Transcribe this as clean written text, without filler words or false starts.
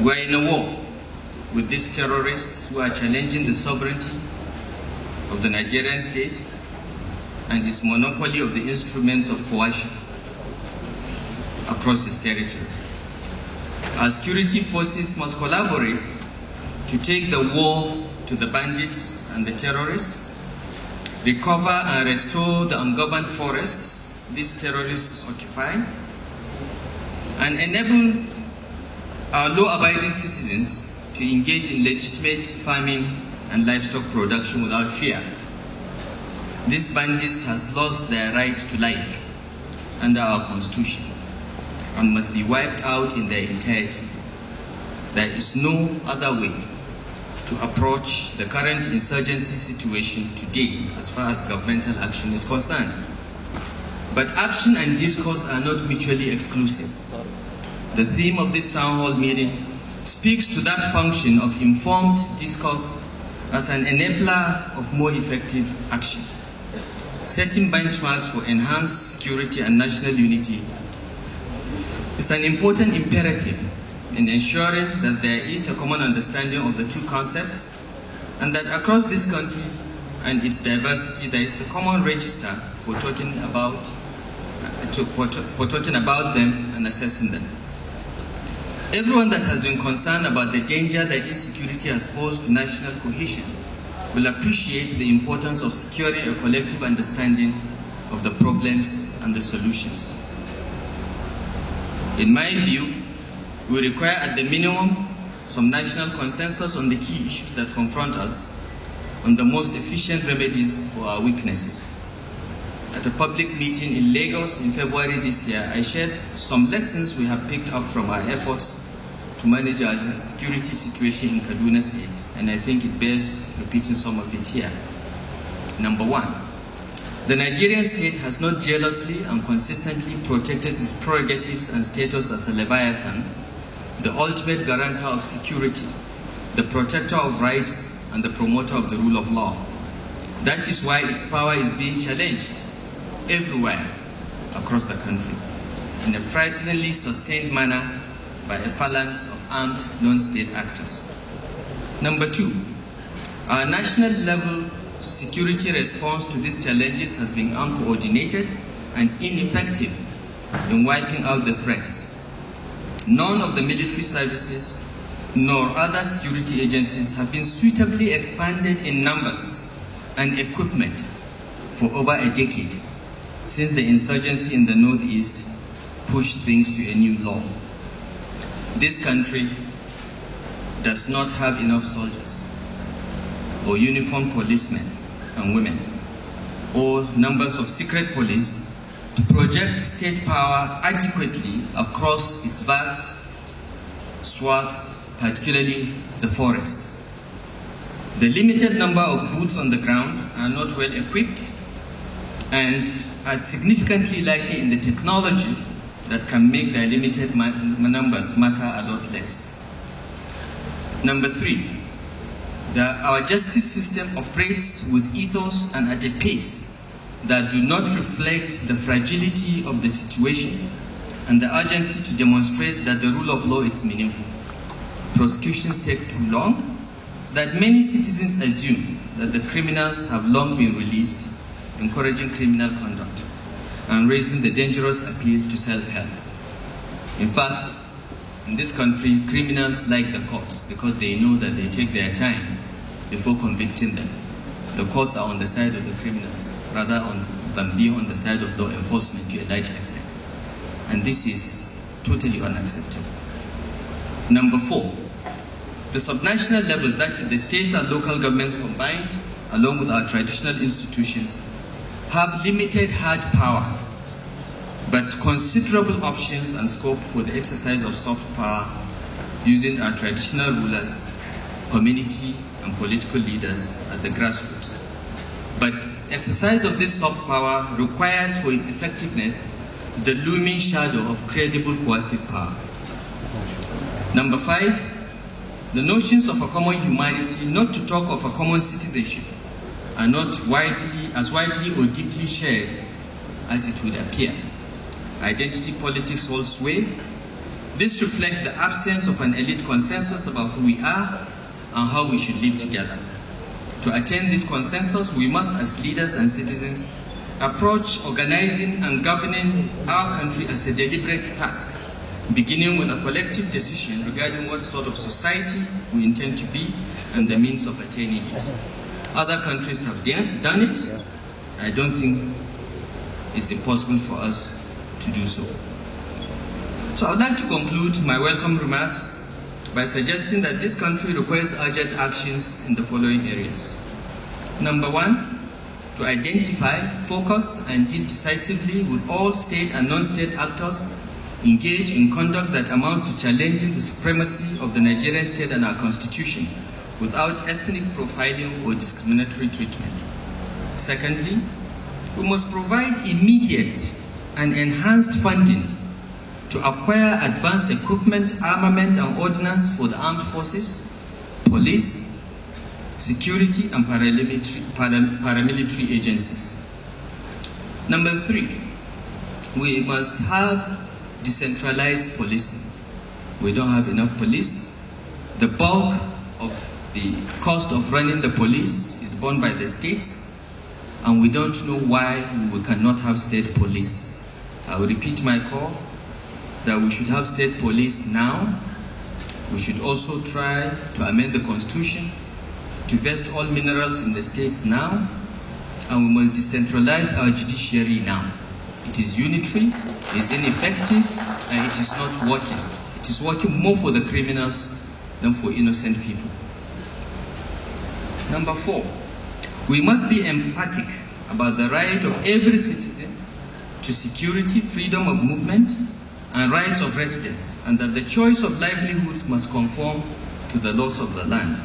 We are in a war with these terrorists who are challenging the sovereignty of the Nigerian state and its monopoly of the instruments of coercion across its territory. Our security forces must collaborate to take the war to the bandits and the terrorists, recover and restore the ungoverned forests these terrorists occupy, and enable our law-abiding citizens to engage in legitimate farming and livestock production without fear. These bandits has lost their right to life under our constitution and must be wiped out in their entirety. There is no other way to approach the current insurgency situation today as far as governmental action is concerned. But action and discourse are not mutually exclusive. The theme of this town hall meeting speaks to that function of informed discourse as an enabler of more effective action. Setting benchmarks for enhanced security and national unity is an important imperative in ensuring that there is a common understanding of the two concepts and that across this country and its diversity there is a common register for talking about them and assessing them. Everyone that has been concerned about the danger that insecurity has posed to national cohesion will appreciate the importance of securing a collective understanding of the problems and the solutions. In my view, we require at the minimum some national consensus on the key issues that confront us, on the most efficient remedies for our weaknesses. At a public meeting in Lagos in February this year, I shared some lessons we have picked up from our efforts to manage our security situation in Kaduna State, and I think it bears repeating some of it here. Number one, the Nigerian state has not jealously and consistently protected its prerogatives and status as a Leviathan, the ultimate guarantor of security, the protector of rights, and the promoter of the rule of law. That is why its power is being challenged everywhere across the country in a frighteningly sustained manner by a phalanx of armed non-state actors. Number two, our national level security response to these challenges has been uncoordinated and ineffective in wiping out the threats. None of the military services nor other security agencies have been suitably expanded in numbers and equipment for over a decade since the insurgency in the northeast pushed things to a new low. This country does not have enough soldiers or uniformed policemen and women or numbers of secret police to project state power adequately across its vast swaths, particularly the forests. The limited number of boots on the ground are not well equipped and are significantly lacking in the technology that can make their limited numbers matter a lot less. Number three, our justice system operates with ethos and at a pace that do not reflect the fragility of the situation and the urgency to demonstrate that the rule of law is meaningful. Prosecutions take too long, that many citizens assume that the criminals have long been released, encouraging criminal conduct and raising the dangerous appeal to self-help. In fact, in this country, criminals like the courts because they know that they take their time before convicting them. The courts are on the side of the criminals rather than being on the side of law enforcement to a large extent. And this is totally unacceptable. Number four, the subnational level, that is the states and local governments combined, along with our traditional institutions, have limited hard power, but considerable options and scope for the exercise of soft power using our traditional rulers, community, and political leaders at the grassroots. But exercise of this soft power requires for its effectiveness the looming shadow of credible coercive power. Number five, the notions of a common humanity, not to talk of a common citizenship, are not as widely or deeply shared as it would appear. Identity politics hold sway. This reflects the absence of an elite consensus about who we are and how we should live together. To attain this consensus, we must, as leaders and citizens, approach organizing and governing our country as a deliberate task, beginning with a collective decision regarding what sort of society we intend to be and the means of attaining it. Other countries have done it. I don't think it's impossible for us to do so. So I would like to conclude my welcome remarks by suggesting that this country requires urgent actions in the following areas. Number one, to identify, focus, and deal decisively with all state and non-state actors engaged in conduct that amounts to challenging the supremacy of the Nigerian state and our constitution without ethnic profiling or discriminatory treatment. Secondly, we must provide immediate and enhanced funding to acquire advanced equipment, armament, and ordnance for the armed forces, police, security, and paramilitary agencies. Number three, we must have decentralized policing. We don't have enough police. The bulk of the cost of running the police is borne by the states, and we don't know why we cannot have state police. I will repeat my call that we should have state police now. We should also try to amend the constitution to vest all minerals in the states now, and we must decentralize our judiciary now. It is unitary, it is ineffective, and it is not working. It is working more for the criminals than for innocent people. Number four, we must be emphatic about the right of every citizen to security, freedom of movement, and rights of residence, and that the choice of livelihoods must conform to the laws of the land.